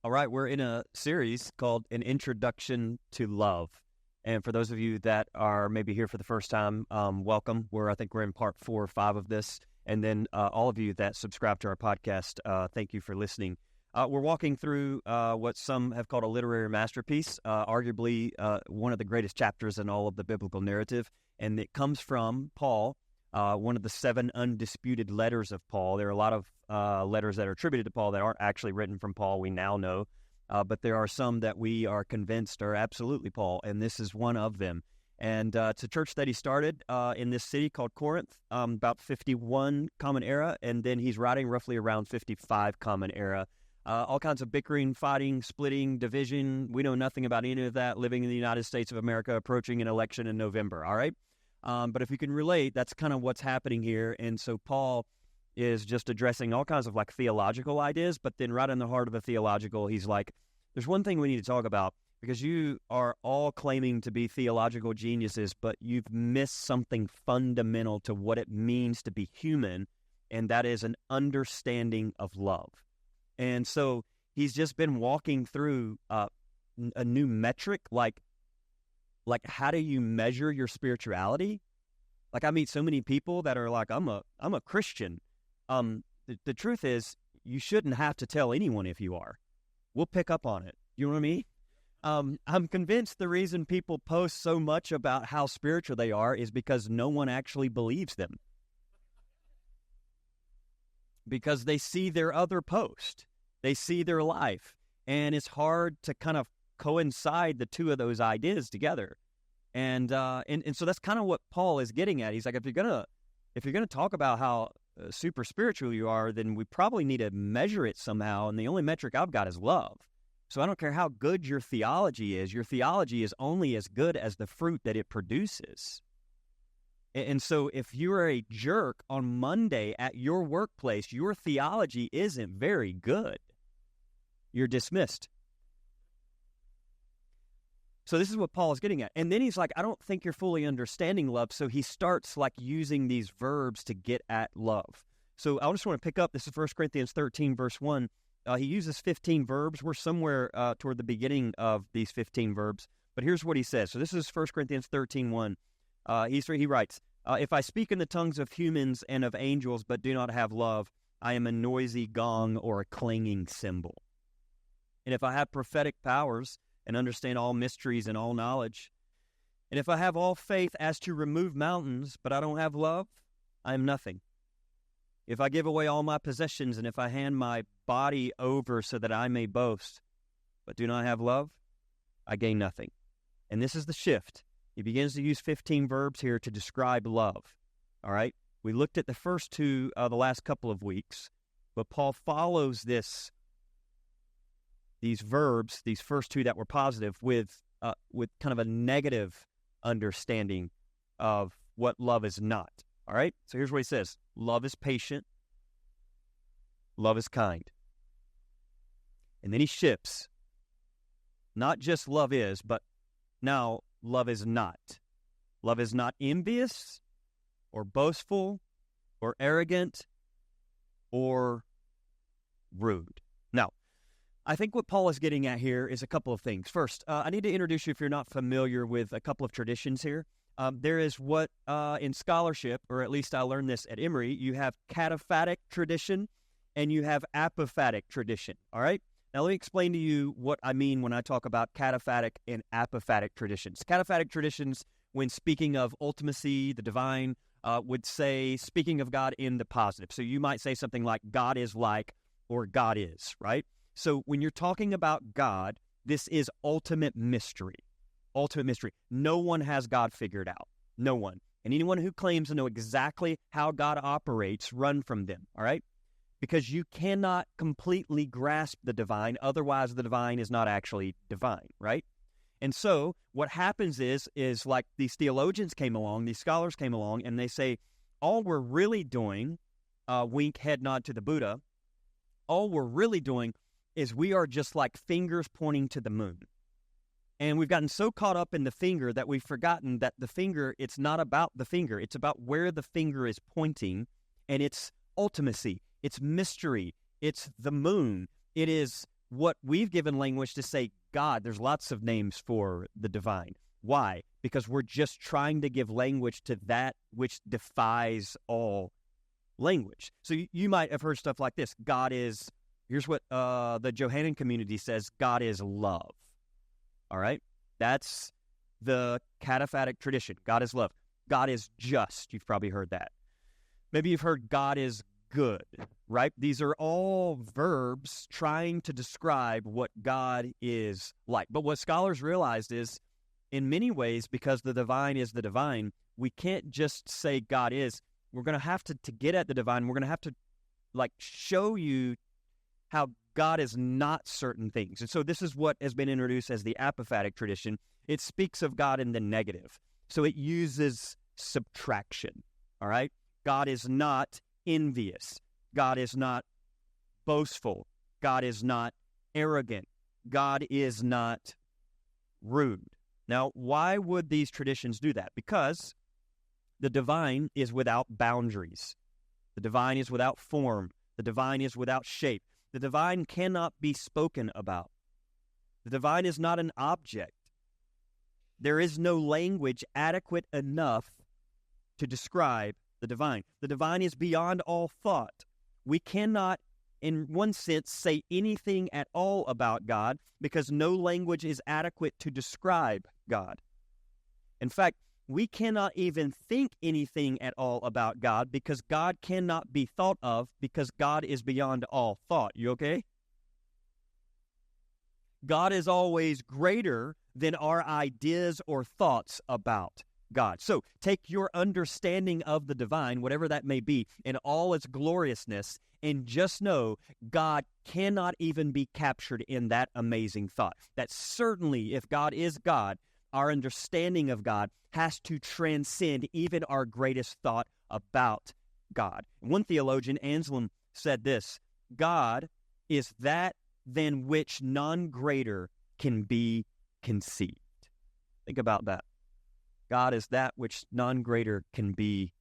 All right, we're in a series called An Introduction to Love. And for those of you that are maybe here for the first time, welcome. I think we're in part 4 or 5 of this. And then all of you that subscribe to our podcast, thank you for listening. We're walking through what some have called a literary masterpiece, arguably one of the greatest chapters in all of the biblical narrative. And it comes from Paul, one of the 7 undisputed letters of Paul. There are a lot of letters that are attributed to Paul that aren't actually written from Paul, we now know. But there are some that we are convinced are absolutely Paul, and this is one of them. And it's a church that he started in this city called Corinth, about 51 Common Era, and then he's writing roughly around 55 Common Era. All kinds of bickering, fighting, splitting, division. We know nothing about any of that, living in the United States of America, approaching an election in November, all right? But if you can relate, that's kind of what's happening here. And so Paul is just addressing all kinds of like theological ideas, but then right in the heart of the theological, he's like, there's one thing we need to talk about, because you are all claiming to be theological geniuses, but you've missed something fundamental to what it means to be human, and that is an understanding of love. And so he's just been walking through a new metric, like how do you measure your spirituality? Like I meet so many people that are like, I'm a Christian. The truth is, you shouldn't have to tell anyone if you are. We'll pick up on it. You know what I mean? I'm convinced the reason people post so much about how spiritual they are is because no one actually believes them. Because they see their other post. They see their life. And it's hard to kind of coincide the two of those ideas together. And so that's kind of what Paul is getting at. He's like, if you're gonna talk about how super spiritual you are, then we probably need to measure it somehow. And the only metric I've got is love. So I don't care how good your theology is only as good as the fruit that it produces. And so if you're a jerk on Monday at your workplace, your theology isn't very good. You're dismissed. So this is what Paul is getting at. And then he's like, I don't think you're fully understanding love. So he starts like using these verbs to get at love. So I just want to pick up, this is 1 Corinthians 13, verse 1. He uses 15 verbs. We're somewhere toward the beginning of these 15 verbs. But here's what he says. So this is 1 Corinthians 13, 1. He writes, if I speak in the tongues of humans and of angels but do not have love, I am a noisy gong or a clanging cymbal. And if I have prophetic powers and understand all mysteries and all knowledge, and if I have all faith as to remove mountains, but I don't have love, I am nothing. If I give away all my possessions, and if I hand my body over so that I may boast, but do not have love, I gain nothing. And this is the shift. He begins to use 15 verbs here to describe love. All right? We looked at the first 2 the last couple of weeks, but Paul follows these verbs, these first 2 that were positive, with kind of a negative understanding of what love is not. All right? So here's what he says. Love is patient. Love is kind. And then he shifts. Not just love is, but now love is not. Love is not envious or boastful or arrogant or rude. Now, I think what Paul is getting at here is a couple of things. First, I need to introduce you, if you're not familiar with a couple of traditions here. There is what in scholarship, or at least I learned this at Emory, you have cataphatic tradition and you have apophatic tradition, all right? Now let me explain to you what I mean when I talk about cataphatic and apophatic traditions. Cataphatic traditions, when speaking of ultimacy, the divine, would say, speaking of God in the positive. So you might say something like, God is like, or God is, right? So when you're talking about God, this is ultimate mystery. Ultimate mystery. No one has God figured out. No one. And anyone who claims to know exactly how God operates, run from them, all right? Because you cannot completely grasp the divine, otherwise the divine is not actually divine, right? And so what happens is like these theologians came along, these scholars came along, and they say, all we're really doing, wink, head nod to the Buddha, all we're really doing is we are just like fingers pointing to the moon. And we've gotten so caught up in the finger that we've forgotten that the finger, it's not about the finger. It's about where the finger is pointing, and it's ultimacy. It's mystery. It's the moon. It is what we've given language to say God. There's lots of names for the divine. Why? Because we're just trying to give language to that which defies all language. So you might have heard stuff like this. God is, here's what the Johannine community says, God is love. All right? That's the cataphatic tradition. God is love. God is just. You've probably heard that. Maybe you've heard God is good, right? These are all verbs trying to describe what God is like. But what scholars realized is, in many ways, because the divine is the divine, we can't just say God is. We're going to have to get at the divine, we're going to have to show you how God is not certain things. And so this is what has been introduced as the apophatic tradition. It speaks of God in the negative. So it uses subtraction, all right? God is not envious. God is not boastful. God is not arrogant. God is not rude. Now, why would these traditions do that? Because the divine is without boundaries. The divine is without form. The divine is without shape. The divine cannot be spoken about. The divine is not an object. There is no language adequate enough to describe the divine. The divine is beyond all thought. We cannot, in one sense, say anything at all about God because no language is adequate to describe God. In fact, we cannot even think anything at all about God because God cannot be thought of because God is beyond all thought. You okay? God is always greater than our ideas or thoughts about God. So take your understanding of the divine, whatever that may be, in all its gloriousness, and just know God cannot even be captured in that amazing thought. That certainly, if God is God, our understanding of God has to transcend even our greatest thought about God. One theologian, Anselm, said this: God is that than which none greater can be conceived. Think about that. God is that which none greater can be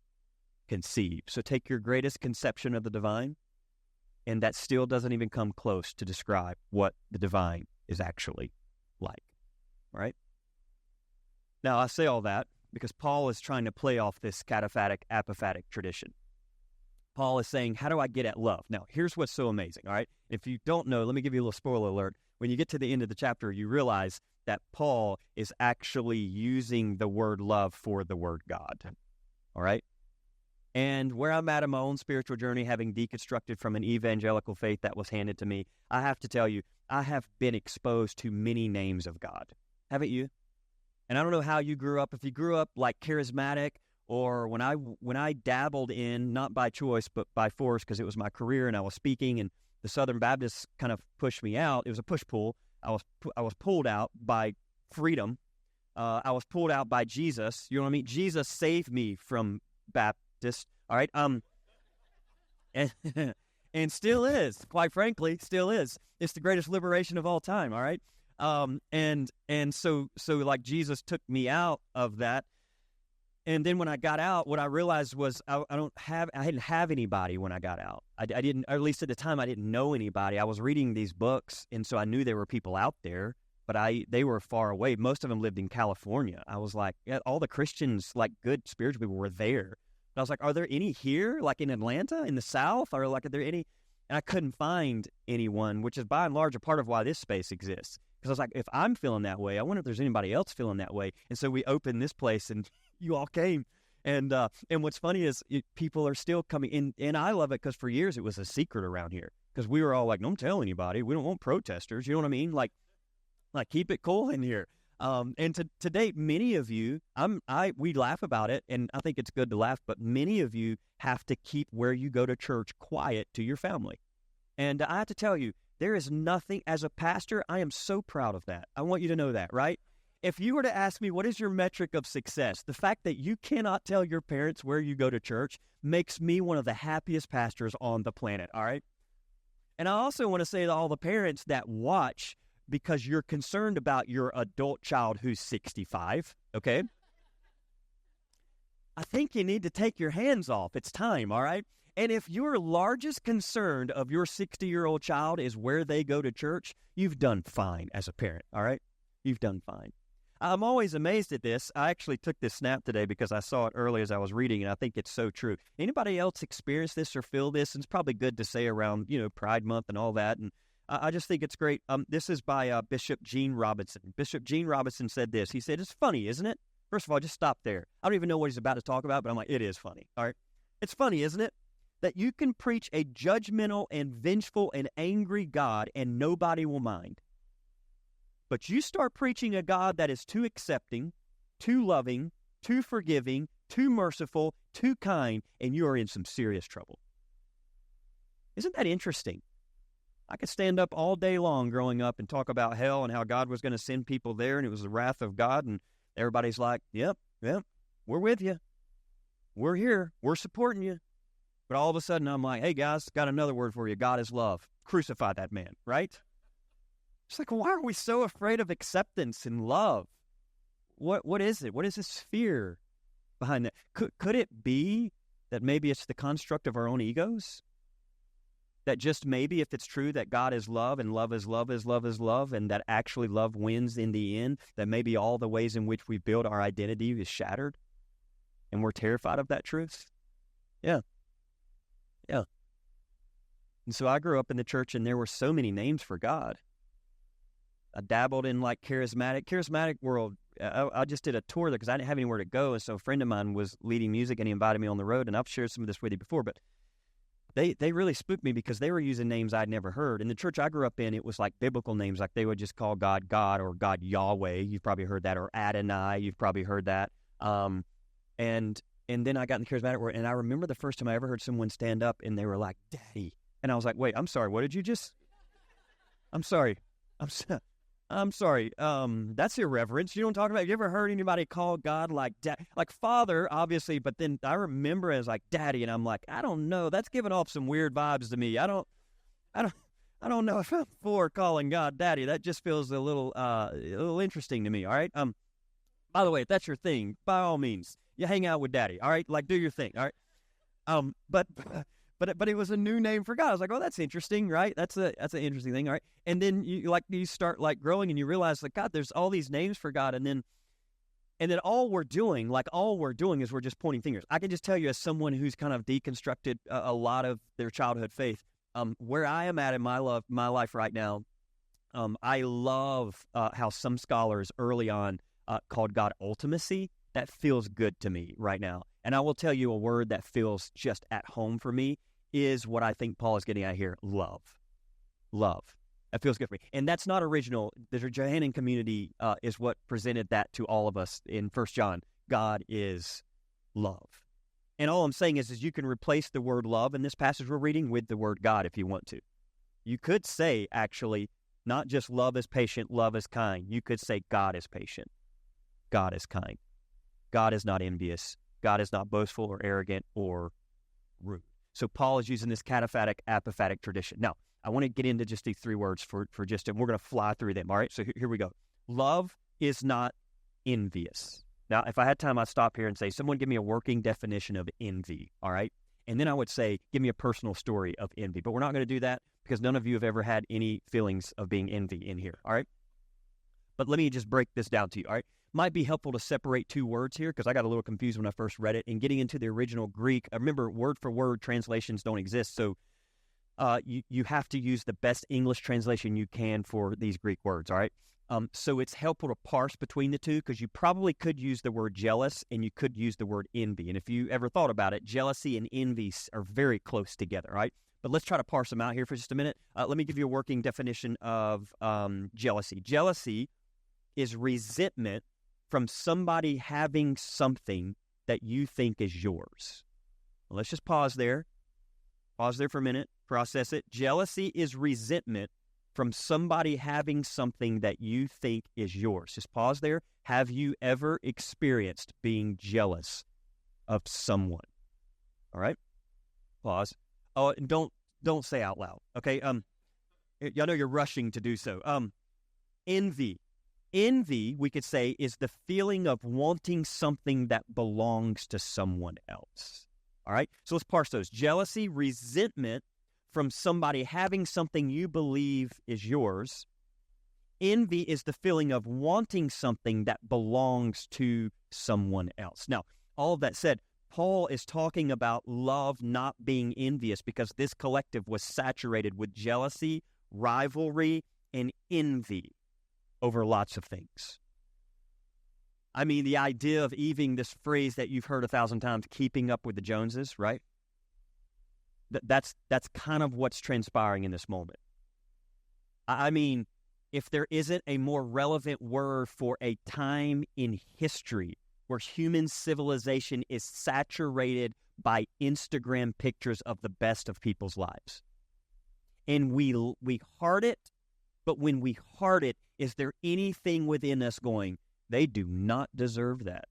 conceived. So take your greatest conception of the divine, and that still doesn't even come close to describe what the divine is actually like. All right? Now, I say all that because Paul is trying to play off this cataphatic, apophatic tradition. Paul is saying, how do I get at love? Now, here's what's so amazing, all right? If you don't know, let me give you a little spoiler alert. When you get to the end of the chapter, you realize that Paul is actually using the word love for the word God, all right? And where I'm at in my own spiritual journey, having deconstructed from an evangelical faith that was handed to me, I have to tell you, I have been exposed to many names of God. Haven't you? And I don't know how you grew up. If you grew up like charismatic, or when I dabbled in, not by choice, but by force, because it was my career and I was speaking, and the Southern Baptists kind of pushed me out. It was a push-pull. I was pulled out by freedom. I was pulled out by Jesus. You know what I mean? Jesus saved me from Baptist. All right. And still is, quite frankly, still is. It's the greatest liberation of all time. All right. And so like Jesus took me out of that. And then when I got out, what I realized was I didn't have anybody when I got out. I didn't, or at least at the time, I didn't know anybody. I was reading these books, and so I knew there were people out there, but they were far away. Most of them lived in California. I was like, yeah, all the Christians, like good spiritual people, were there. But I was like, are there any here, like in Atlanta, in the South, or like are there any? And I couldn't find anyone, which is by and large a part of why this space exists. Because I was like, if I'm feeling that way, I wonder if there's anybody else feeling that way. And so we opened this place, and you all came. And what's funny is people are still coming in, and I love it because for years it was a secret around here because we were all like, don't tell anybody. We don't want protesters. You know what I mean? Like keep it cool in here. And to date, many of you, we laugh about it, and I think it's good to laugh, but many of you have to keep where you go to church quiet to your family. And I have to tell you, there is nothing, as a pastor, I am so proud of that. I want you to know that, right? If you were to ask me, what is your metric of success? The fact that you cannot tell your parents where you go to church makes me one of the happiest pastors on the planet, all right? And I also want to say to all the parents that watch, because you're concerned about your adult child who's 65, okay? I think you need to take your hands off. It's time, all right? And if your largest concern of your 60-year-old child is where they go to church, you've done fine as a parent, all right? You've done fine. I'm always amazed at this. I actually took this snap today because I saw it early as I was reading, and I think it's so true. Anybody else experience this or feel this? And it's probably good to say around, Pride Month and all that. And I just think it's great. This is by Bishop Gene Robinson. Bishop Gene Robinson said this. He said, it's funny, isn't it? First of all, just stop there. I don't even know what he's about to talk about, but I'm like, it is funny. All right. It's funny, isn't it? That you can preach a judgmental and vengeful and angry God and nobody will mind. But you start preaching a God that is too accepting, too loving, too forgiving, too merciful, too kind, and you are in some serious trouble. Isn't that interesting? I could stand up all day long growing up and talk about hell and how God was going to send people there and it was the wrath of God, and everybody's like, yep, we're with you. We're here. We're supporting you. But all of a sudden I'm like, hey guys, got another word for you. God is love. Crucify that man, right? It's like, why are we so afraid of acceptance and love? What is it? What is this fear behind that? Could it be that maybe it's the construct of our own egos? That just maybe if it's true that God is love and love is love is love is love, and that actually love wins in the end, that maybe all the ways in which we build our identity is shattered and we're terrified of that truth? Yeah. And so I grew up in the church and there were so many names for God. I dabbled in like charismatic world. I just did a tour there because I didn't have anywhere to go. And so a friend of mine was leading music and he invited me on the road. And I've shared some of this with you before, but they really spooked me because they were using names I'd never heard. In the church I grew up in, it was like biblical names. Like they would just call God or God Yahweh. You've probably heard that. Or Adonai. You've probably heard that. And then I got in the charismatic world. And I remember the first time I ever heard someone stand up and they were like, Daddy. And I was like, wait, I'm sorry. What did you just? I'm sorry. I'm sorry. That's irreverence. You know what I'm talking about? Have you ever heard anybody call God like Father, obviously, but then I remember as like Daddy, and I'm like, I don't know. That's giving off some weird vibes to me. I don't know if I'm for calling God Daddy. That just feels a little interesting to me. All right. By the way, if that's your thing, by all means, you hang out with Daddy. All right, like do your thing. All right. But it was a new name for God. I was like, oh, that's interesting, right? That's an interesting thing, all right? And then you start like growing and you realize like, God, there's all these names for God, and then all we're doing is we're just pointing fingers. I can just tell you as someone who's kind of deconstructed a lot of their childhood faith, where I am at in my life right now, I love how some scholars early on called God ultimacy. That feels good to me right now. And I will tell you a word that feels just at home for me is what I think Paul is getting at here, love. Love. That feels good for me. And that's not original. The Johannine community is what presented that to all of us in 1 John. God is love. And all I'm saying is you can replace the word love in this passage we're reading with the word God if you want to. You could say, actually, not just love is patient, love is kind. You could say God is patient. God is kind. God is not envious. God is not boastful or arrogant or rude. So Paul is using this cataphatic, apophatic tradition. Now, I want to get into just these three words for just, and we're going to fly through them. All right, so here we go. Love is not envious. Now, if I had time, I'd stop here and say, someone give me a working definition of envy, all right? And then I would say, give me a personal story of envy. But we're not going to do that because none of you have ever had any feelings of being envy in here, all right? But let me just break this down to you, all right? Might be helpful to separate two words here because I got a little confused when I first read it. And getting into the original Greek, remember, word-for-word translations don't exist, so you have to use the best English translation you can for these Greek words, all right? So it's helpful to parse between the two because you probably could use the word jealous and you could use the word envy. And if you ever thought about it, jealousy and envy are very close together, all right? But let's try to parse them out here for just a minute. Let me give you a working definition of jealousy. Jealousy is resentment from somebody having something that you think is yours. Well, let's just pause there. Pause there for a minute. Process it. Jealousy is resentment from somebody having something that you think is yours. Just pause there. Have you ever experienced being jealous of someone? All right. Pause. Oh, and don't say out loud. Okay. I know you're rushing to do so. Envy. Envy, we could say, is the feeling of wanting something that belongs to someone else. All right? So let's parse those. Jealousy, resentment from somebody having something you believe is yours. Envy is the feeling of wanting something that belongs to someone else. Now, all of that said, Paul is talking about love not being envious because this collective was saturated with jealousy, rivalry, and envy over lots of things. I mean, the idea of even this phrase that you've heard 1,000 times, keeping up with the Joneses, right? That's kind of what's transpiring in this moment. I mean, if there isn't a more relevant word for a time in history where human civilization is saturated by Instagram pictures of the best of people's lives. And we heart it, but when we heart it, is there anything within us going, they do not deserve that?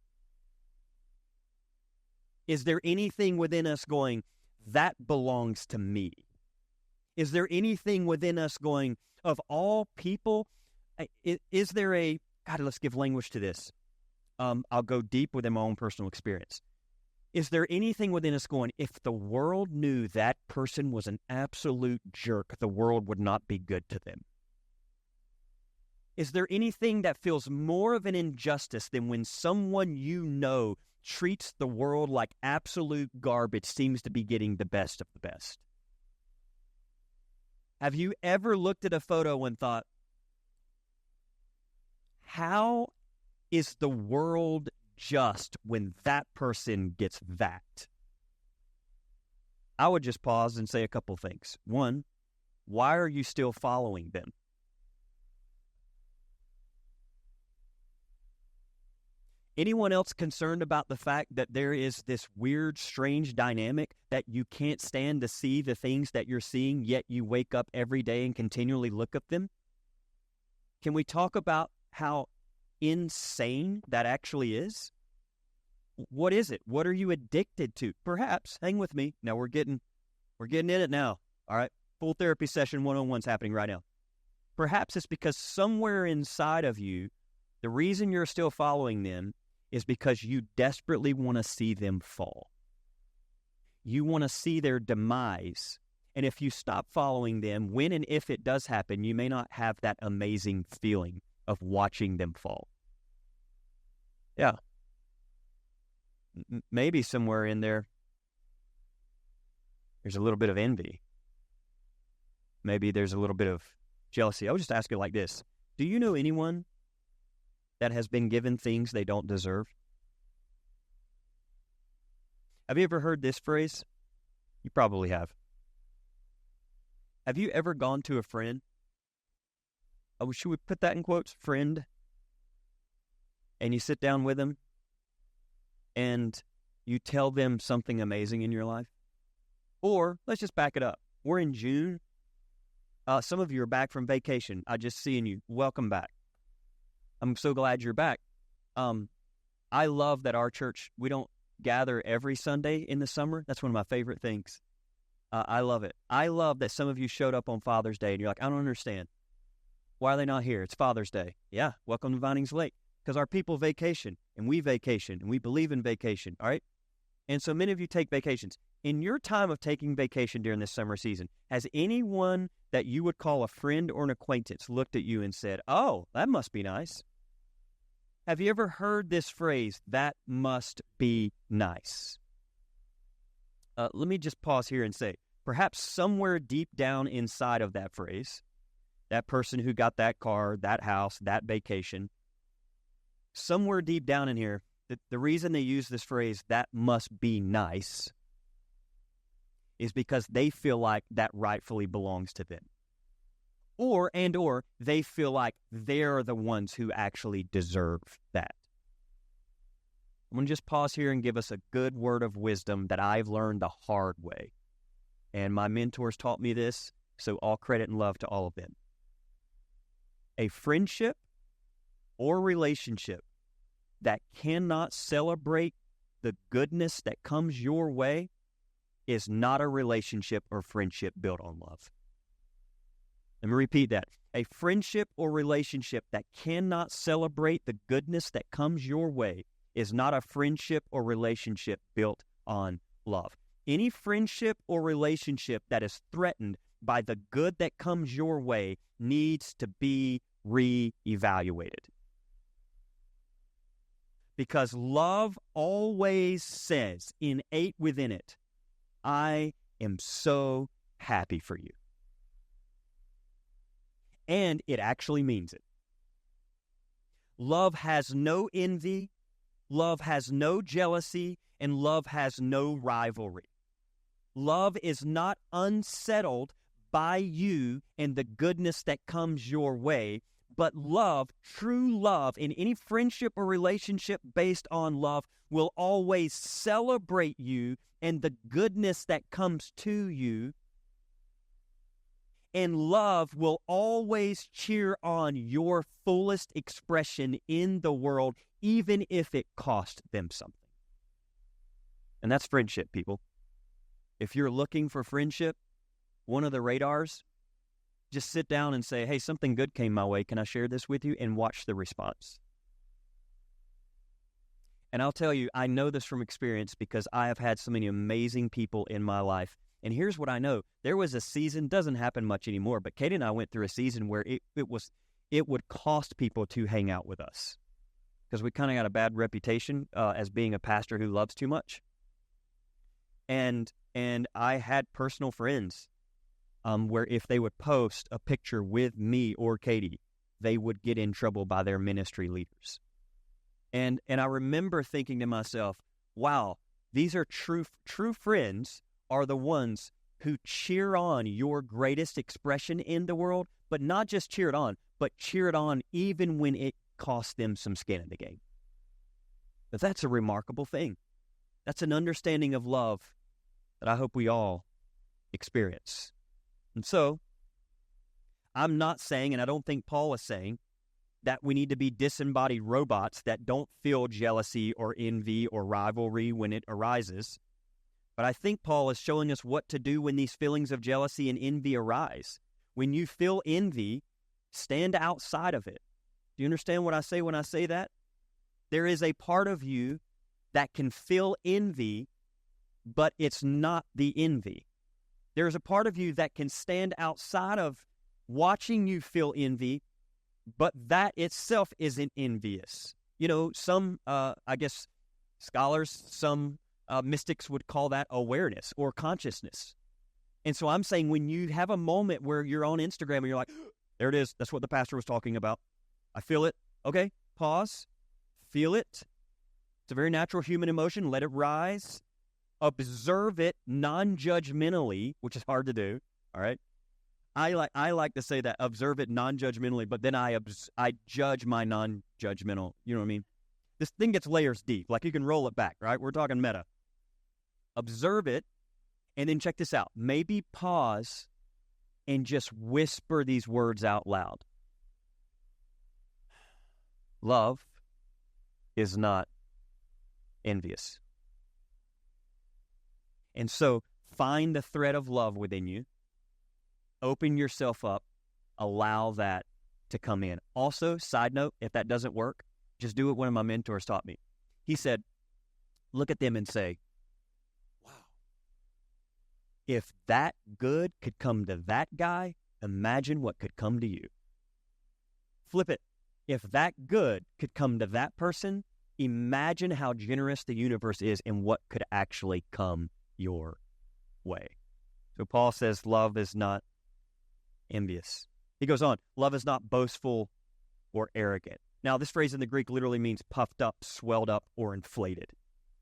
Is there anything within us going, that belongs to me? Is there anything within us going, of all people, is there a, God, let's give language to this. I'll go deep within my own personal experience. Is there anything within us going, if the world knew that person was an absolute jerk, the world would not be good to them? Is there anything that feels more of an injustice than when someone you know treats the world like absolute garbage, seems to be getting the best of the best? Have you ever looked at a photo and thought, how is the world just when that person gets that? I would just pause and say a couple things. One, why are you still following them? Anyone else concerned about the fact that there is this weird, strange dynamic that you can't stand to see the things that you're seeing, yet you wake up every day and continually look at them? Can we talk about how insane that actually is? What is it? What are you addicted to? Perhaps, hang with me. Now we're getting in it now. All right. Full therapy session 101 is happening right now. Perhaps it's because somewhere inside of you, the reason you're still following them is because you desperately want to see them fall. You want to see their demise. And if you stop following them, when and if it does happen, you may not have that amazing feeling of watching them fall. Yeah. Maybe somewhere in there, there's a little bit of envy. Maybe there's a little bit of jealousy. I would just ask it like this. Do you know anyone that has been given things they don't deserve? Have you ever heard this phrase? You probably have. Have you ever gone to a friend? Oh, should we put that in quotes? Friend. And you sit down with them and you tell them something amazing in your life? Or let's just back it up. We're in June. Some of you are back from vacation. I just seeing you. Welcome back. I'm so glad you're back. I love that our church, we don't gather every Sunday in the summer. That's one of my favorite things. I love it. I love that some of you showed up on Father's Day and you're like, I don't understand. Why are they not here? It's Father's Day. Yeah, welcome to Vinings Lake. Because our people vacation and we believe in vacation, all right? And so many of you take vacations. In your time of taking vacation during this summer season, has anyone that you would call a friend or an acquaintance looked at you and said, oh, that must be nice? Have you ever heard this phrase, that must be nice? Let me just pause here and say, perhaps somewhere deep down inside of that phrase, that person who got that car, that house, that vacation, somewhere deep down in here, the reason they use this phrase, that must be nice, is because they feel like that rightfully belongs to them. Or they feel like they're the ones who actually deserve that. I'm going to just pause here and give us a good word of wisdom that I've learned the hard way. And my mentors taught me this, so all credit and love to all of them. A friendship or relationship that cannot celebrate the goodness that comes your way is not a relationship or friendship built on love. Let me repeat that. A friendship or relationship that cannot celebrate the goodness that comes your way is not a friendship or relationship built on love. Any friendship or relationship that is threatened by the good that comes your way needs to be reevaluated. Because love always says, innate within it, I am so happy for you. And it actually means it. Love has no envy, love has no jealousy, and love has no rivalry. Love is not unsettled by you and the goodness that comes your way, but love, true love, in any friendship or relationship based on love, will always celebrate you and the goodness that comes to you. And love will always cheer on your fullest expression in the world, even if it cost them something. And that's friendship, people. If you're looking for friendship, one of the radars, just sit down and say, hey, something good came my way. Can I share this with you? And watch the response. And I'll tell you, I know this from experience because I have had so many amazing people in my life. And here's what I know. There was a season, doesn't happen much anymore, but Katie and I went through a season where it would cost people to hang out with us because we kind of got a bad reputation as being a pastor who loves too much. And I had personal friends where if they would post a picture with me or Katie, they would get in trouble by their ministry leaders. And I remember thinking to myself, wow, these are true friends are the ones who cheer on your greatest expression in the world, but not just cheer it on, but cheer it on even when it costs them some skin in the game. But that's a remarkable thing. That's an understanding of love that I hope we all experience. And so, I'm not saying, and I don't think Paul is saying, that we need to be disembodied robots that don't feel jealousy or envy or rivalry when it arises. But I think Paul is showing us what to do when these feelings of jealousy and envy arise. When you feel envy, stand outside of it. Do you understand what I say when I say that? There is a part of you that can feel envy, but it's not the envy. There's a part of you that can stand outside of watching you feel envy, but that itself isn't envious. You know, some, scholars, some mystics would call that awareness or consciousness. And so I'm saying when you have a moment where you're on Instagram and you're like, there it is, that's what the pastor was talking about. I feel it. Okay, pause. Feel it. It's a very natural human emotion. Let it rise. Observe it non-judgmentally, which is hard to do, all right? I like to say that, observe it non-judgmentally, but then I judge my non-judgmental, you know what I mean? This thing gets layers deep, like you can roll it back, right? We're talking meta. Observe it, and then check this out. Maybe pause and just whisper these words out loud. Love is not envious. And so find the thread of love within you. Open yourself up. Allow that to come in. Also, side note, if that doesn't work, just do what one of my mentors taught me. He said, look at them and say, wow, if that good could come to that guy, imagine what could come to you. Flip it. If that good could come to that person, imagine how generous the universe is and what could actually come your way. So Paul says love is not envious. He goes on, love is not boastful or arrogant. Now, this phrase in the Greek literally means puffed up, swelled up, or inflated.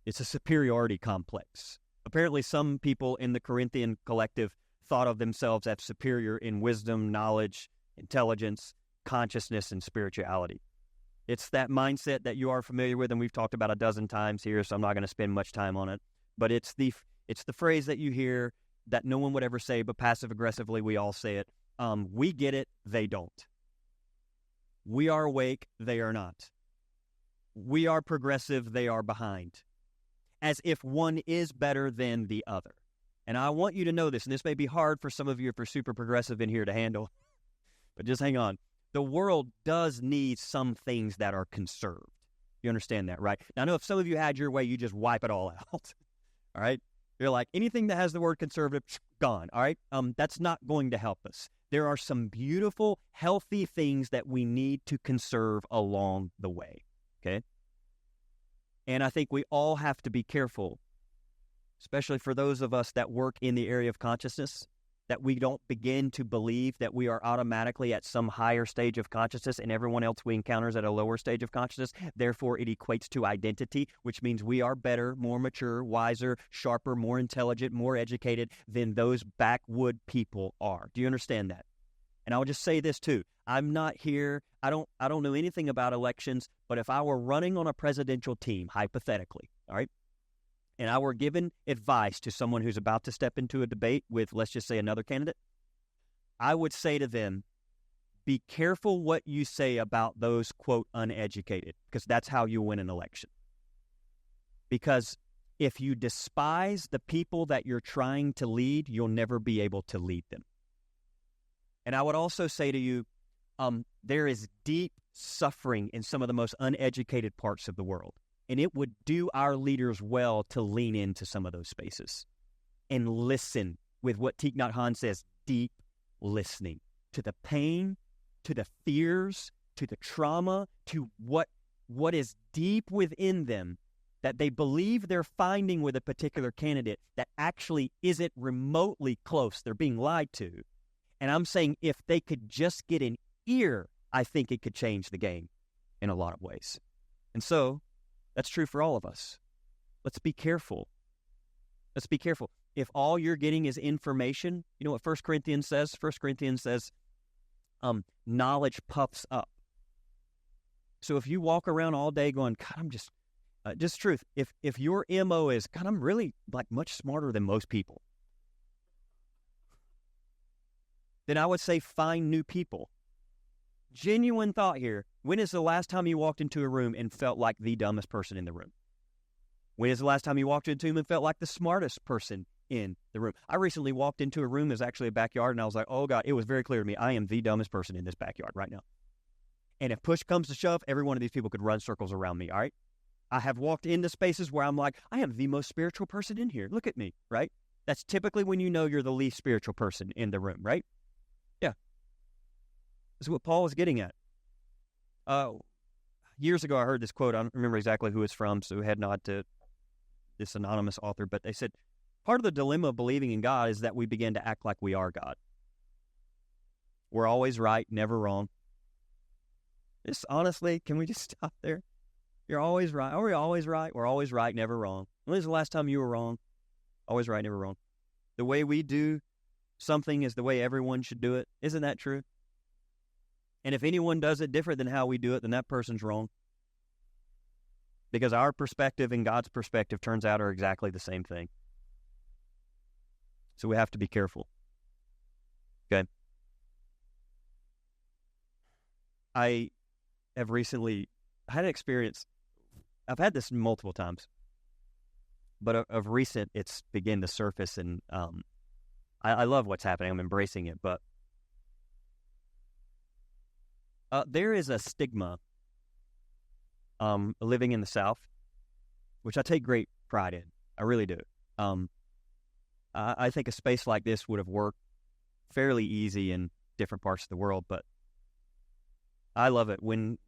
It's a superiority complex. Apparently, some people in the Corinthian collective thought of themselves as superior in wisdom, knowledge, intelligence, consciousness, and spirituality. It's that mindset that you are familiar with, and we've talked about a dozen times here, so I'm not going to spend much time on it. But it's the phrase that you hear that no one would ever say, but passive-aggressively we all say it. We get it, they don't. We are awake, they are not. We are progressive, they are behind. As if one is better than the other. And I want you to know this, and this may be hard for some of you if you're super progressive in here to handle, but just hang on. The world does need some things that are conserved. You understand that, right? Now, I know if some of you had your way, you just wipe it all out, all right? They're like, anything that has the word conservative, gone, all right? That's not going to help us. There are some beautiful, healthy things that we need to conserve along the way, okay? And I think we all have to be careful, especially for those of us that work in the area of consciousness, that we don't begin to believe that we are automatically at some higher stage of consciousness and everyone else we encounter is at a lower stage of consciousness. Therefore, it equates to identity, which means we are better, more mature, wiser, sharper, more intelligent, more educated than those backwood people are. Do you understand that? And I will just say this too. I'm not here. I don't know anything about elections, but if I were running on a presidential team, hypothetically, all right, and I were given advice to someone who's about to step into a debate with, let's just say, another candidate, I would say to them, be careful what you say about those, quote, uneducated, because that's how you win an election. Because if you despise the people that you're trying to lead, you'll never be able to lead them. And I would also say to you, there is deep suffering in some of the most uneducated parts of the world. And it would do our leaders well to lean into some of those spaces and listen with what Thich Nhat Hanh says, deep listening to the pain, to the fears, to the trauma, to what is deep within them that they believe they're finding with a particular candidate that actually isn't remotely close. They're being lied to. And I'm saying if they could just get an ear, I think it could change the game in a lot of ways. And so that's true for all of us. Let's be careful. Let's be careful. If all you're getting is information, you know what 1 Corinthians says? 1 Corinthians says, knowledge puffs up. So if you walk around all day going, God, I'm just truth. If your MO is, God, I'm really like much smarter than most people, then I would say find new people. Genuine thought here. When is the last time you walked into a room and felt like the dumbest person in the room? When is the last time you walked into a room and felt like the smartest person in the room? I recently walked into a room that's actually a backyard, and I was like, oh, God, it was very clear to me. I am the dumbest person in this backyard right now. And if push comes to shove, every one of these people could run circles around me, all right? I have walked into spaces where I'm like, I am the most spiritual person in here. Look at me, right? That's typically when you know you're the least spiritual person in the room, right? Yeah. This is what Paul was getting at. Years ago, I heard this quote. I don't remember exactly who it's from, so head nod to this anonymous author. But they said, part of the dilemma of believing in God is that we begin to act like we are God. We're always right, never wrong. Just honestly, can we just stop there? You're always right. Are we always right? We're always right, never wrong. When was the last time you were wrong? Always right, never wrong. The way we do something is the way everyone should do it. Isn't that true? And if anyone does it different than how we do it, then that person's wrong. Because our perspective and God's perspective turns out are exactly the same thing. So we have to be careful. Okay? I have recently had an experience. I've had this multiple times. But of recent, it's begun to surface, and I love what's happening. I'm embracing it, but there is a stigma living in the South, which I take great pride in. I really do. I think a space like this would have worked fairly easy in different parts of the world, but I love it. When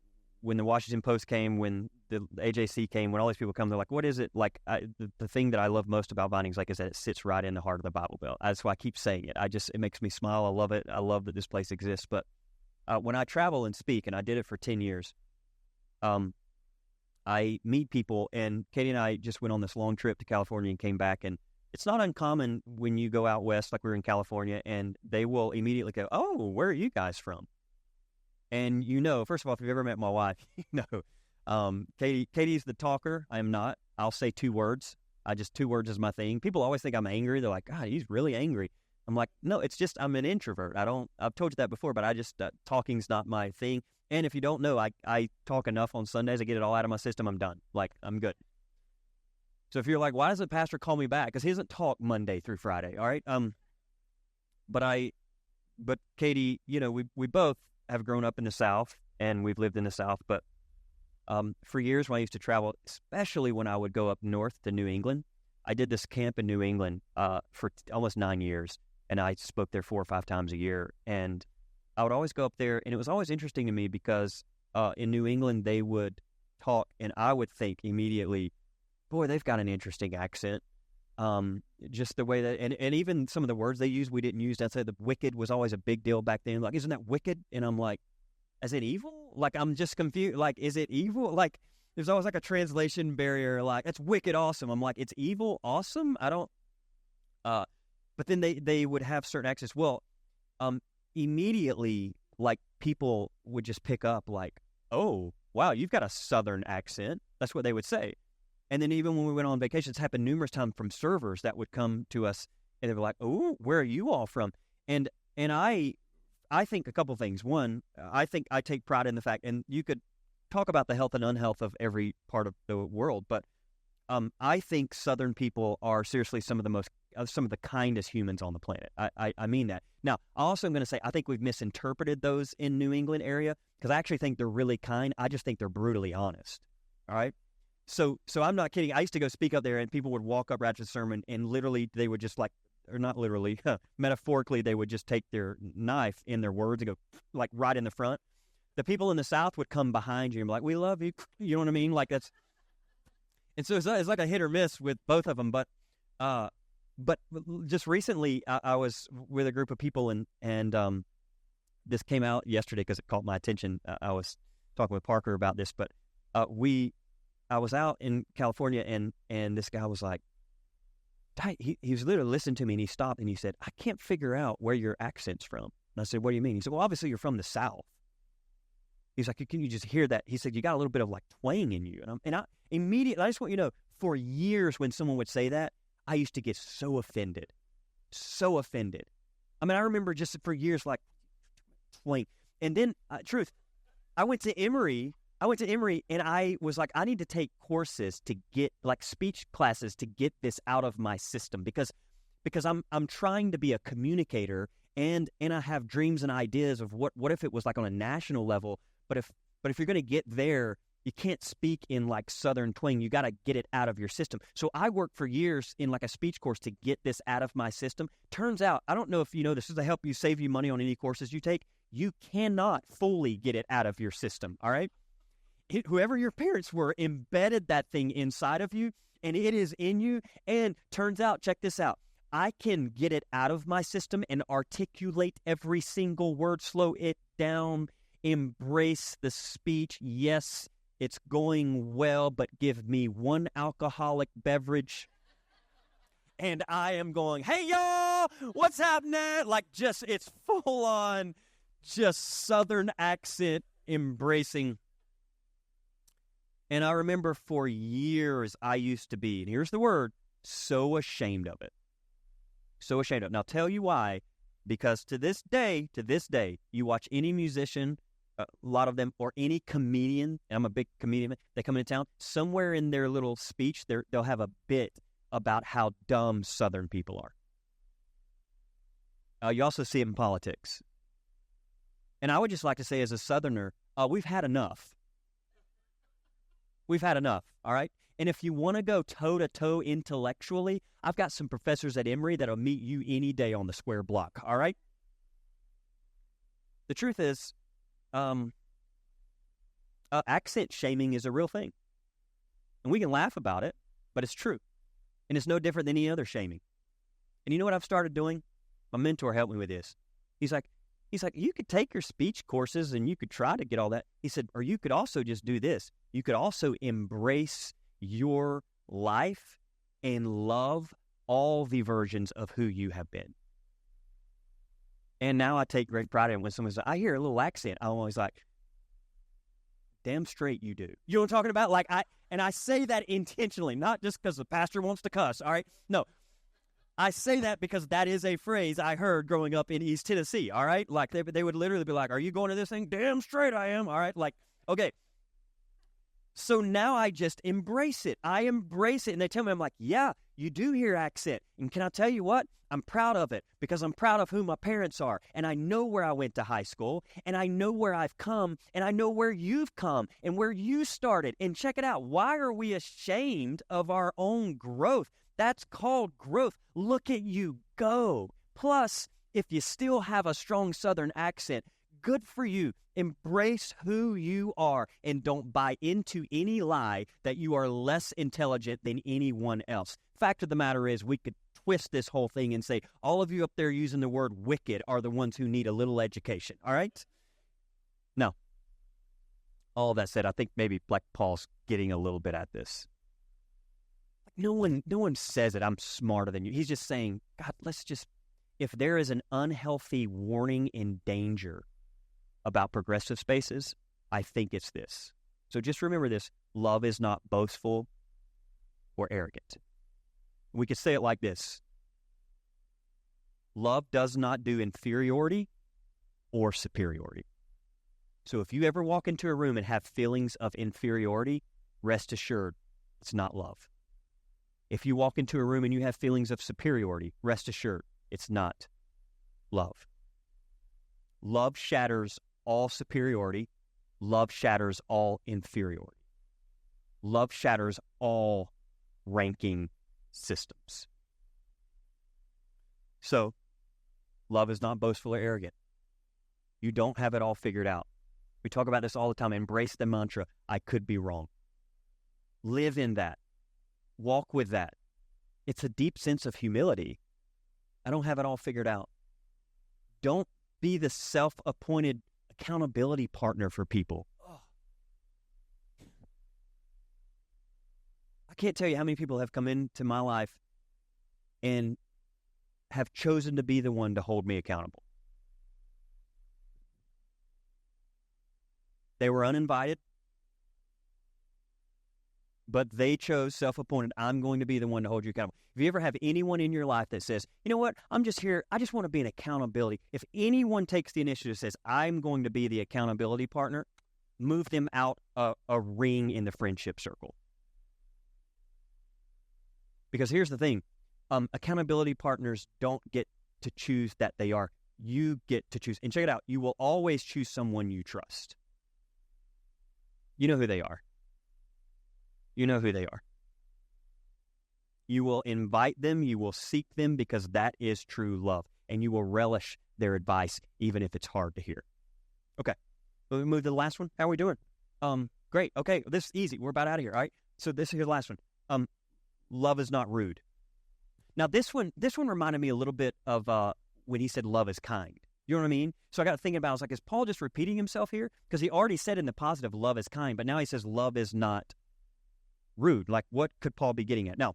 the Washington Post came, when the AJC came, when all these people come, they're like, what is it? Like, the thing that I love most about Vinings, like, is that it sits right in the heart of the Bible Belt. That's why I keep saying it. It makes me smile. I love it. I love that this place exists. But when I travel and speak, and I did it for 10 years, I meet people, and Katie and I just went on this long trip to California and came back, and it's not uncommon when you go out west, like we were in California, and they will immediately go, oh, where are you guys from? And first of all, if you've ever met my wife, Katie's the talker. I am not. I'll say 2 words. 2 words is my thing. People always think I'm angry. They're like, God, he's really angry. I'm like, no, it's just I'm an introvert. I've told you that before, but talking's not my thing. And if you don't know, I talk enough on Sundays. I get it all out of my system. I'm done. Like, I'm good. So if you're like, why doesn't Pastor call me back? Because he doesn't talk Monday through Friday. All right. But Katie, we both have grown up in the South, and we've lived in the South. But for years when I used to travel, especially when I would go up north to New England, I did this camp in New England for almost 9 years, and I spoke there 4 or 5 times a year. And I would always go up there, and it was always interesting to me because in New England they would talk, and I would think immediately, boy, they've got an interesting accent. Just the way that, and even some of the words they use, we didn't use. I'd say the wicked was always a big deal back then. Like, isn't that wicked? And I'm like, is it evil? Like, I'm just confused. Like, is it evil? Like, there's always like a translation barrier. Like, it's wicked awesome. I'm like, it's evil awesome? I don't, but then they would have certain accents. Well, immediately, like, people would just pick up like, oh, wow, you've got a Southern accent. That's what they would say. And then even when we went on vacation, it's happened numerous times from servers that would come to us and they were like, oh, where are you all from? And I think a couple things. One, I think I take pride in the fact, and you could talk about the health and unhealth of every part of the world, but I think Southern people are seriously some of the kindest humans on the planet. I mean that. Now, I also am going to say I think we've misinterpreted those in New England area because I actually think they're really kind. I just think they're brutally honest. All right? So I'm not kidding. I used to go speak up there, and people would walk up right after the sermon, and literally they would just like, or not literally, metaphorically, they would just take their knife in their words and go like right in the front. The people in the South would come behind you and be like, we love you. You know what I mean? Like that's, and so it's like a hit or miss with both of them. But just recently I was with a group of people and this came out yesterday because it caught my attention. I was talking with Parker about this, but I was out in California and this guy was like, he was literally listening to me and he stopped and he said, I can't figure out where your accent's from. And I said, what do you mean? He said, well, obviously you're from the South. He's like, can you just hear that? He said, you got a little bit of like twang in you. And I immediately, I just want you to know, for years when someone would say that, I used to get so offended. So offended. I mean, I remember just for years like, twang. And then, truth, I went to Emory and I was like, I need to take courses to get like speech classes to get this out of my system because I'm trying to be a communicator and I have dreams and ideas of what if it was like on a national level, but if you're going to get there, you can't speak in like Southern twang. You got to get it out of your system. So I worked for years in like a speech course to get this out of my system. Turns out, I don't know if you know this is to help you save you money on any courses you take. You cannot fully get it out of your system. All right. Whoever your parents were embedded that thing inside of you and it is in you. And turns out, check this out. I can get it out of my system and articulate every single word, slow it down, embrace the speech. Yes, it's going well, but give me one alcoholic beverage. And I am going, hey, y'all, what's happening? Like just, it's full on, just Southern accent embracing. And I remember for years I used to be, and here's the word, so ashamed of it. So ashamed of it. Now, I'll tell you why. Because to this day, you watch any musician, a lot of them, or any comedian, and I'm a big comedian, they come into town, somewhere in their little speech, they'll have a bit about how dumb Southern people are. You also see it in politics. And I would just like to say as a Southerner, we've had enough. We've had enough, all right? And if you want to go toe-to-toe intellectually, I've got some professors at Emory that'll meet you any day on the square block, all right? The truth is, accent shaming is a real thing. And we can laugh about it, but it's true. And it's no different than any other shaming. And you know what I've started doing? My mentor helped me with this. He's like, you could take your speech courses and you could try to get all that. He said, or you could also just do this. You could also embrace your life and love all the versions of who you have been. And now I take great pride in it when someone says, I hear a little accent. I'm always like, damn straight you do. You know what I'm talking about? Like I say that intentionally, not just because the pastor wants to cuss, all right? No. I say that because that is a phrase I heard growing up in East Tennessee, all right? Like, they would literally be like, are you going to this thing? Damn straight I am, all right? Like, okay. So now I just embrace it. I embrace it. And they tell me, I'm like, yeah, you do hear accent. And can I tell you what? I'm proud of it because I'm proud of who my parents are. And I know where I went to high school. And I know where I've come. And I know where you've come and where you started. And check it out. Why are we ashamed of our own growth? That's called growth. Look at you go. Plus, if you still have a strong Southern accent, good for you. Embrace who you are and don't buy into any lie that you are less intelligent than anyone else. Fact of the matter is, we could twist this whole thing and say, all of you up there using the word wicked are the ones who need a little education, all right? Now, all that said, I think maybe like Paul's getting a little bit at this. No one says that I'm smarter than you. He's just saying, God, if there is an unhealthy warning and danger about progressive spaces, I think it's this. So just remember this. Love is not boastful or arrogant. We could say it like this. Love does not do inferiority or superiority. So if you ever walk into a room and have feelings of inferiority, rest assured, it's not love. If you walk into a room and you have feelings of superiority, rest assured, it's not love. Love shatters all superiority. Love shatters all inferiority. Love shatters all ranking systems. So, love is not boastful or arrogant. You don't have it all figured out. We talk about this all the time. Embrace the mantra, I could be wrong. Live in that. Walk with that. It's a deep sense of humility. I don't have it all figured out. Don't be the self-appointed accountability partner for people. I can't tell you how many people have come into my life and have chosen to be the one to hold me accountable. They were uninvited, but they chose self-appointed, I'm going to be the one to hold you accountable. If you ever have anyone in your life that says, you know what, I'm just here, I just want to be an accountability. If anyone takes the initiative and says, I'm going to be the accountability partner, move them out a ring in the friendship circle. Because here's the thing, accountability partners don't get to choose that they are. You get to choose. And check it out, you will always choose someone you trust. You know who they are. You know who they are. You will invite them, you will seek them because that is true love. And you will relish their advice even if it's hard to hear. Okay, will we move to the last one? How are we doing? Great, okay, this is easy. We're about out of here, all right? So this is the last one. Love is not rude. Now this one reminded me a little bit of when he said love is kind. You know what I mean? So I got thinking about, I was like, is Paul just repeating himself here? Because he already said in the positive, love is kind, but now he says love is not rude. Like, what could Paul be getting at? Now,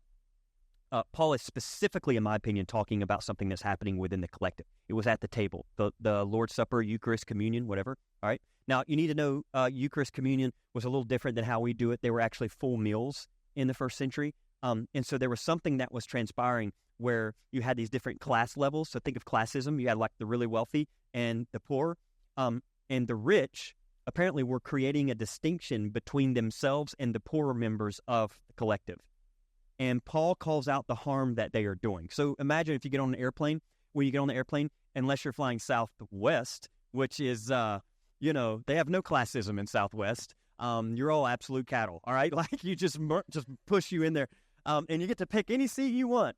Paul is specifically, in my opinion, talking about something that's happening within the collective. It was at the table, the Lord's Supper, Eucharist, communion, whatever. All right. Now, you need to know Eucharist, communion was a little different than how we do it. They were actually full meals in the first century. And so there was something that was transpiring where you had these different class levels. So think of classism. You had like the really wealthy and the poor. And the rich apparently were creating a distinction between themselves and the poorer members of the collective. And Paul calls out the harm that they are doing. So imagine if you get on an airplane, when you get on the airplane, unless you're flying Southwest, which is, they have no classism in Southwest. You're all absolute cattle, all right? Like you just push you in there. And you get to pick any seat you want.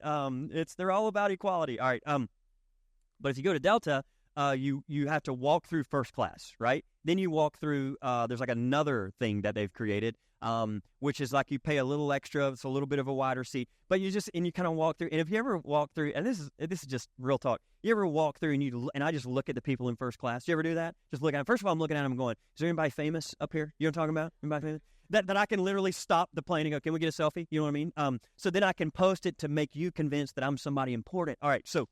They're all about equality. All right. But if you go to Delta, you have to walk through first class, right? Then you walk through, there's like another thing that they've created, which is like you pay a little extra. It's a little bit of a wider seat, but you kind of walk through. And if you ever walk through, and this is just real talk, you ever walk through and I just look at the people in first class. Do you ever do that? Just look at them. First of all, I'm looking at them going, is there anybody famous up here? You know what I'm talking about? Anybody famous? That I can literally stop the plane and go, can we get a selfie? You know what I mean? So then I can post it to make you convinced that I'm somebody important. All right, so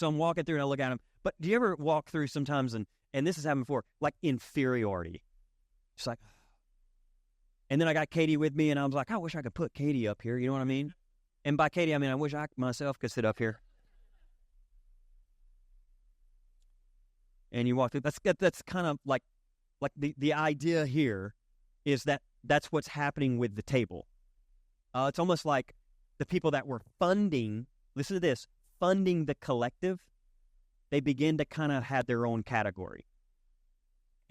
I'm walking through and I look at them. But do you ever walk through sometimes, and this has happened before, like inferiority? It's like, and then I got Katie with me, and I was like, I wish I could put Katie up here. You know what I mean? And by Katie, I mean I wish I myself could sit up here. And you walk through. That's kind of like the idea here is that that's what's happening with the table. It's almost like the people that were funding, listen to this, funding the collective, they begin to kind of have their own category.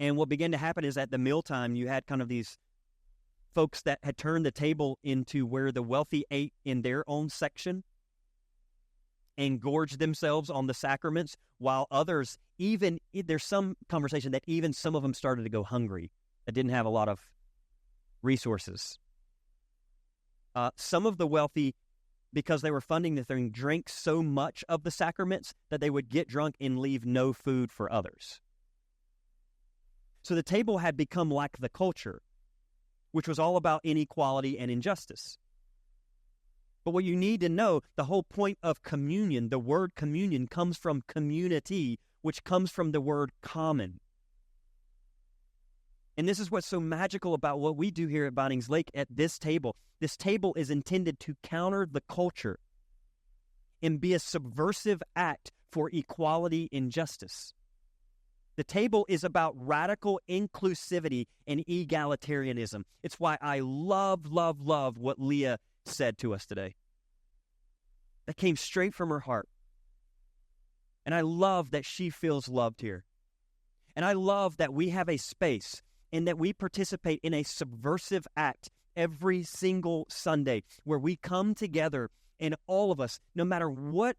And what began to happen is at the mealtime, you had kind of these folks that had turned the table into where the wealthy ate in their own section and gorged themselves on the sacraments, while others, even, there's some conversation that even some of them started to go hungry, that didn't have a lot of resources. Some of the wealthy, because they were funding the thing, drank so much of the sacraments that they would get drunk and leave no food for others. So the table had become like the culture, which was all about inequality and injustice. But what you need to know, the whole point of communion, the word communion comes from community, which comes from the word common. And this is what's so magical about what we do here at Bindings Lake at this table. This table is intended to counter the culture and be a subversive act for equality and justice. The table is about radical inclusivity and egalitarianism. It's why I love what Leah said to us today. That came straight from her heart. And I love that she feels loved here. And I love that we have a space and that we participate in a subversive act every single Sunday where we come together and all of us, no matter what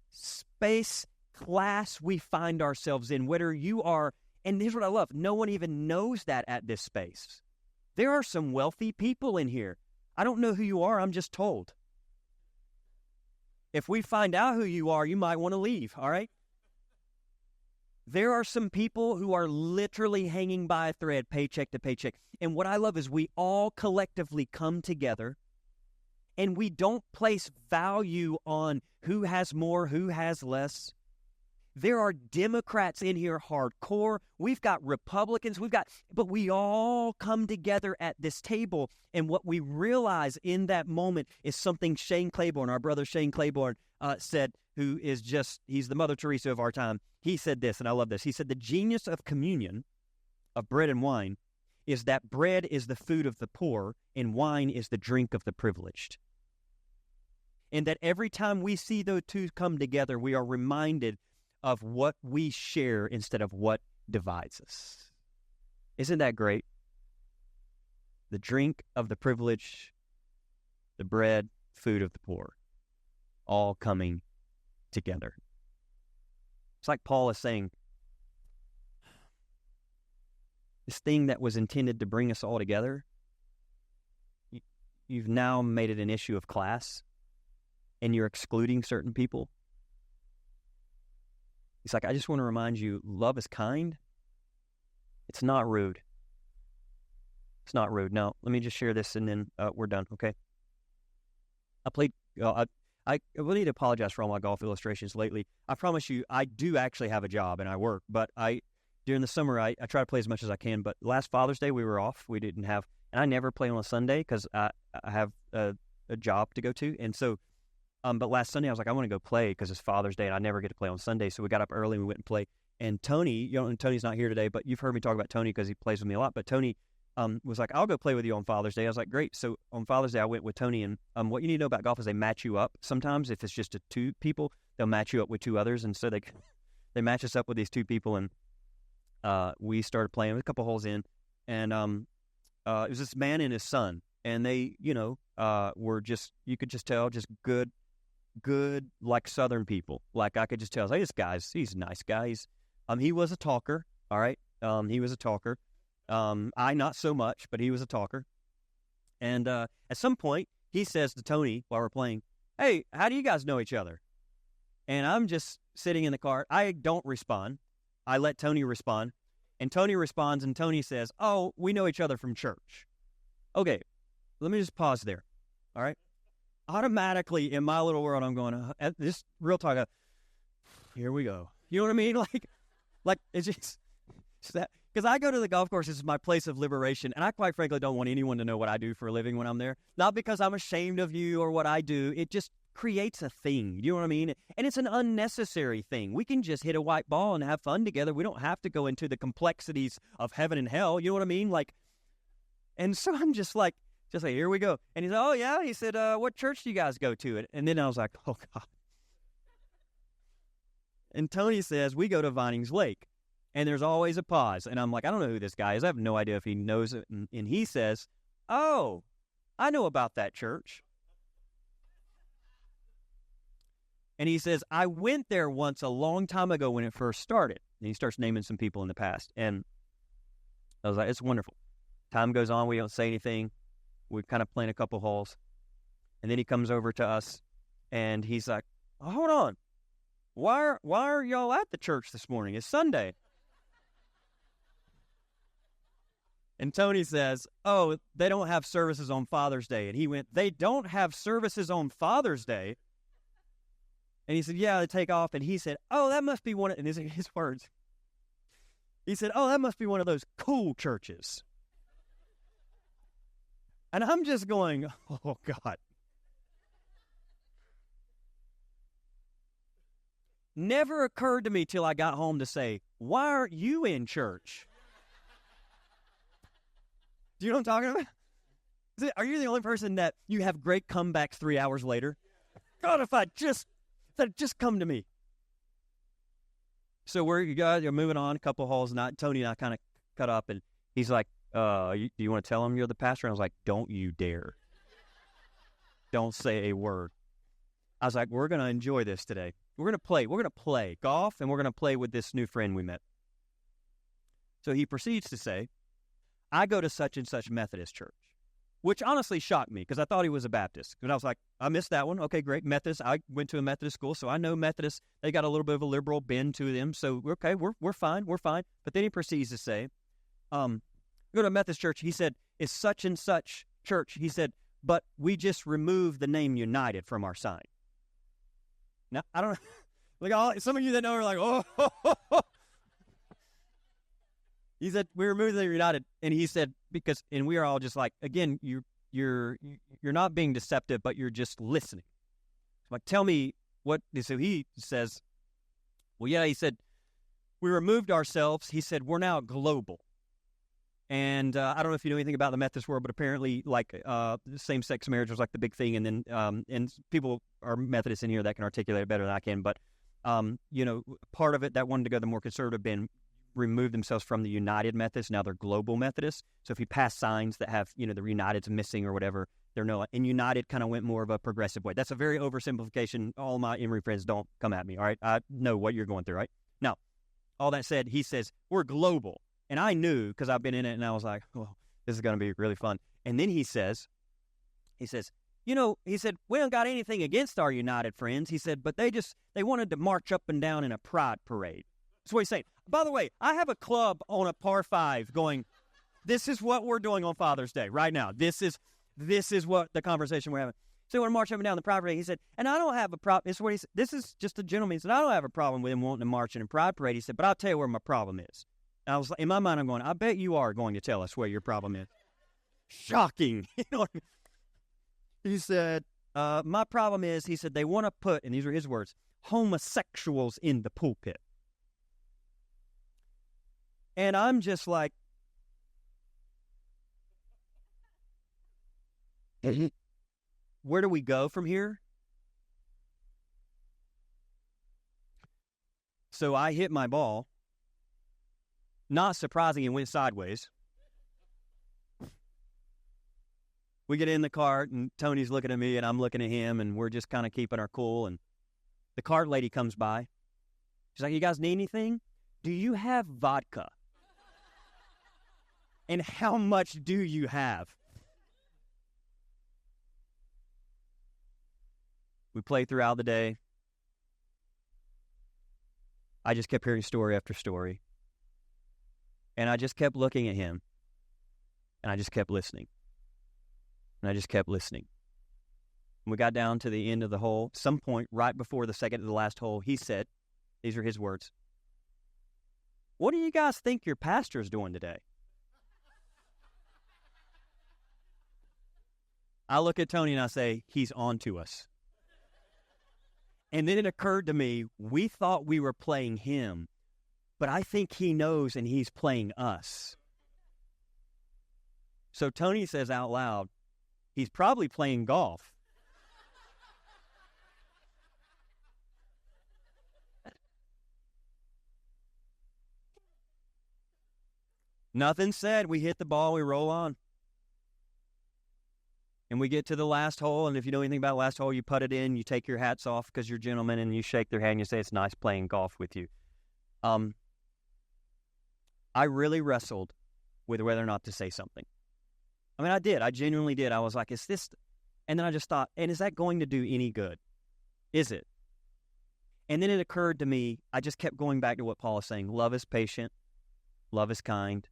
space, class we find ourselves in, whether you are, and here's what I love, no one even knows that at this space. There are some wealthy people in here. I don't know who you are, I'm just told. If we find out who you are, you might want to leave, all right? There are some people who are literally hanging by a thread, paycheck to paycheck. And what I love is we all collectively come together and we don't place value on who has more, who has less. There are Democrats in here hardcore. We've got Republicans. But we all come together at this table. And what we realize in that moment is something Shane Claiborne, our brother Shane Claiborne, said, who is he's the Mother Teresa of our time. He said this, and I love this. He said, the genius of communion, of bread and wine, is that bread is the food of the poor and wine is the drink of the privileged. And that every time we see those two come together, we are reminded of what we share instead of what divides us. Isn't that great? The drink of the privileged, the bread, food of the poor, all coming together. It's like Paul is saying, this thing that was intended to bring us all together, you've now made it an issue of class, and you're excluding certain people. He's like, I just want to remind you, love is kind. It's not rude. It's not rude. Now, let me just share this, and then we're done, okay? I will need to apologize for all my golf illustrations lately. I promise you, I do actually have a job, and I work, but during the summer, I try to play as much as I can, but last Father's Day, we were off. We didn't have, and I never play on a Sunday because I have a job to go to, and so, but last Sunday, I was like, I want to go play because it's Father's Day, and I never get to play on Sunday, so we got up early, and we went and played, and Tony, and Tony's not here today, but you've heard me talk about Tony because he plays with me a lot, but Tony was like, I'll go play with you on Father's Day. I was like, great. So on Father's Day, I went with Tony, and what you need to know about golf is they match you up. Sometimes if it's just two people, they'll match you up with two others, and so they match us up with these two people, and we started playing a couple holes in, and it was this man and his son, and they, were just, you could just tell, just good, like Southern people. Like I could just tell, hey, he's a nice guy. He was a talker, all right? He was a talker. I not so much, but he was a talker. And at some point, he says to Tony while we're playing, hey, how do you guys know each other? And I'm just sitting in the car. I don't respond. I let Tony respond. And Tony responds, and Tony says, oh, we know each other from church. Okay, let me just pause there, all right? Automatically, in my little world, I'm going, this real talk, here we go. You know what I mean? Like it's just that. Because I go to the golf course, this is my place of liberation, and I quite frankly don't want anyone to know what I do for a living when I'm there. Not because I'm ashamed of you or what I do. It just creates a thing. You know what I mean? And it's an unnecessary thing. We can just hit a white ball and have fun together. We don't have to go into the complexities of heaven and hell. You know what I mean? And so I'm just like, Just like, here we go. And he said, oh, yeah? He said, what church do you guys go to? And then I was like, oh, God. And Tony says, we go to Vinings Lake. And there's always a pause. And I'm like, I don't know who this guy is. I have no idea if he knows it. And he says, oh, I know about that church. And he says, I went there once a long time ago when it first started. And he starts naming some people in the past. And I was like, it's wonderful. Time goes on. We don't say anything. We kind of playing a couple holes. And then he comes over to us, and he's like, oh, hold on. Why are y'all at the church this morning? It's Sunday. And Tony says, oh, they don't have services on Father's Day. And he went, they don't have services on Father's Day? And he said, yeah, they take off. And he said, oh, that must be one of, and his words. He said, oh, that must be one of those cool churches. And I'm just going, oh, God. Never occurred to me till I got home to say, why aren't you in church? Do you know what I'm talking about? Are you the only person that you have great comebacks 3 hours later? God, if that just come to me. So you're moving on a couple halls. Tony and I kind of cut up, and he's like, do you want to tell him you're the pastor? And I was like, don't you dare. Don't say a word. I was like, we're going to enjoy this today. We're going to play. We're going to play golf, and we're going to play with this new friend we met. So he proceeds to say, I go to such and such Methodist church, which honestly shocked me because I thought he was a Baptist. And I was like, I missed that one. Okay, great. Methodist. I went to a Methodist school, so I know Methodists. They got a little bit of a liberal bend to them. So, okay, we're fine. We're fine. But then he proceeds to say, go to a Methodist church. He said, it's such and such church. He said, but we just removed the name United from our sign. Now, I don't know. Like some of you that know are like, oh. He said, we removed the United. And he said, and we are all just like, again, you're not being deceptive, but you're just listening. Like, tell me what, so he says, well, yeah, he said, we removed ourselves. He said, we're now global. And I don't know if you know anything about the Methodist world, but apparently, like, same-sex marriage was like the big thing. And then, and people are Methodists in here that can articulate it better than I can. But, part of it that wanted to go the more conservative bend removed themselves from the United Methodists. Now they're global Methodists. So if you pass signs that have, the United's missing or whatever, they're no. And United kind of went more of a progressive way. That's a very oversimplification. All my Emory friends, don't come at me, all right? I know what you're going through, right? Now, all that said, he says, we're global. And I knew because I've been in it, and I was like, oh, this is going to be really fun. And then he says, he said, we don't got anything against our United friends. He said, but they wanted to march up and down in a pride parade. That's what he's saying. By the way, I have a club on a par 5 going, this is what we're doing on Father's Day right now. This is what the conversation we're having. So when march up and down the pride parade, he said, and I don't have a problem. This is what he said. This is just a gentleman. He said, I don't have a problem with him wanting to march in a pride parade. He said, but I'll tell you where my problem is. And I was like, in my mind, I'm going, I bet you are going to tell us where your problem is. Shocking. He said, my problem is, he said, they want to put, and these are his words, homosexuals in the pulpit. And I'm just like, where do we go from here? So I hit my ball. Not surprising, it went sideways. We get in the cart, and Tony's looking at me, and I'm looking at him, and we're just kind of keeping our cool. And the cart lady comes by. She's like, you guys need anything? Do you have vodka? And how much do you have? We played throughout the day. I just kept hearing story after story. And I just kept looking at him. And I just kept listening. And I just kept listening. When we got down to the end of the hole, some point right before the second to the last hole, he said, these are his words, what do you guys think your pastor's doing today? I look at Tony and I say, he's on to us. And then it occurred to me, we thought we were playing him, but I think he knows and he's playing us. So Tony says out loud, He's probably playing golf. Nothing said. We hit the ball. We roll on. And we get to the last hole, and if you know anything about last hole, you put it in, you take your hats off because you're gentlemen, and you shake their hand, and you say, it's nice playing golf with you. I really wrestled with whether or not to say something. I mean, I did. I genuinely did. I was like, is this... And then I just thought, and is that going to do any good? Is it? And then it occurred to me, I just kept going back to what Paul is saying. Love is patient. Love is kind.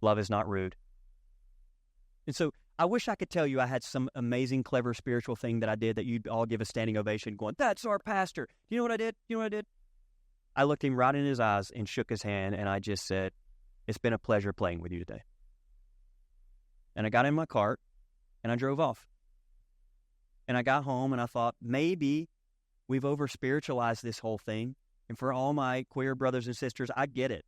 Love is not rude. And so I wish I could tell you I had some amazing, clever spiritual thing that I did that you'd all give a standing ovation going, that's our pastor. You know what I did? You know what I did? I looked him right in his eyes and shook his hand, and I just said, it's been a pleasure playing with you today. And I got in my cart, and I drove off. And I got home, and I thought, maybe we've over-spiritualized this whole thing. And for all my queer brothers and sisters, I get it.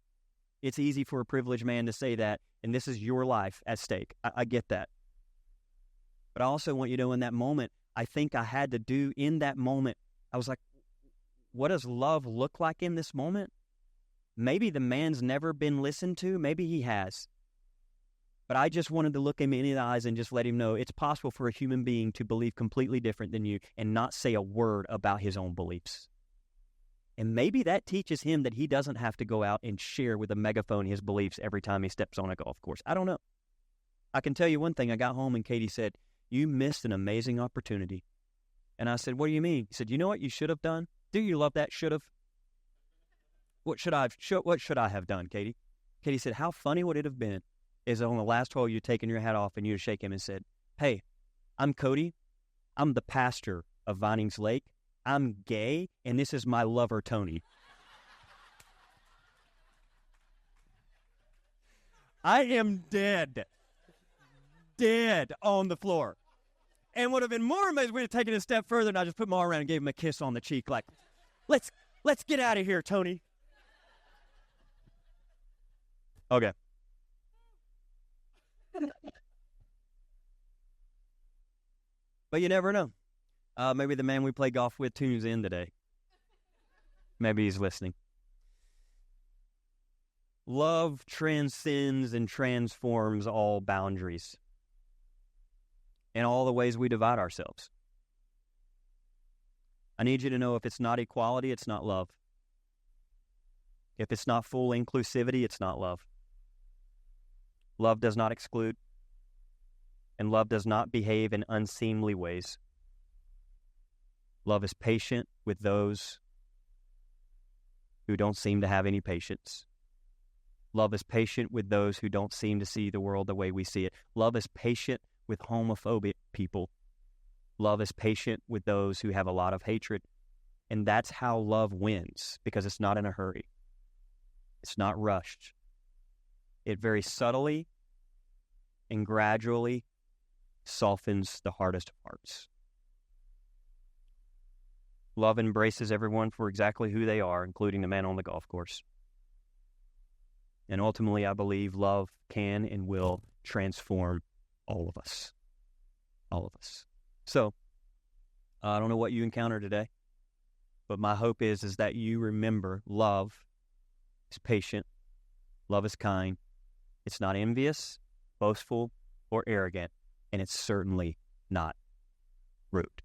It's easy for a privileged man to say that, and this is your life at stake. I get that. But I also want you to know in that moment, I think I had to do in that moment, I was like, what does love look like in this moment? Maybe the man's never been listened to. Maybe he has. But I just wanted to look him in the eyes and just let him know it's possible for a human being to believe completely different than you and not say a word about his own beliefs. And maybe that teaches him that he doesn't have to go out and share with a megaphone his beliefs every time he steps on a golf course. I don't know. I can tell you one thing. I got home and Katie said, you missed an amazing opportunity. And I said, what do you mean? He said, you know what you should have done? Do you love that should have? What should I have done, Katie? Katie said, how funny would it have been is on the last hole you'd taken your hat off and you'd shake him and said, hey, I'm Cody. I'm the pastor of Vinings Lake. I'm gay, and this is my lover, Tony. I am dead on the floor. And would have been more amazing if we'd have taken it a step further and I just put my arm around and gave him a kiss on the cheek like, let's get out of here, Tony. Okay. But you never know. Maybe the man we play golf with tunes in today. Maybe he's listening. Love transcends and transforms all boundaries and all the ways we divide ourselves. I need you to know if it's not equality, it's not love. If it's not full inclusivity, it's not love. Love does not exclude, and love does not behave in unseemly ways. Love is patient with those who don't seem to have any patience. Love is patient with those who don't seem to see the world the way we see it. Love is patient with homophobic people. Love is patient with those who have a lot of hatred. And that's how love wins, because it's not in a hurry. It's not rushed. It very subtly and gradually softens the hardest of hearts. Love embraces everyone for exactly who they are, including the man on the golf course. And ultimately, I believe love can and will transform all of us. All of us. So, I don't know what you encounter today, but my hope is that you remember love is patient, love is kind, it's not envious, boastful, or arrogant, and it's certainly not rude.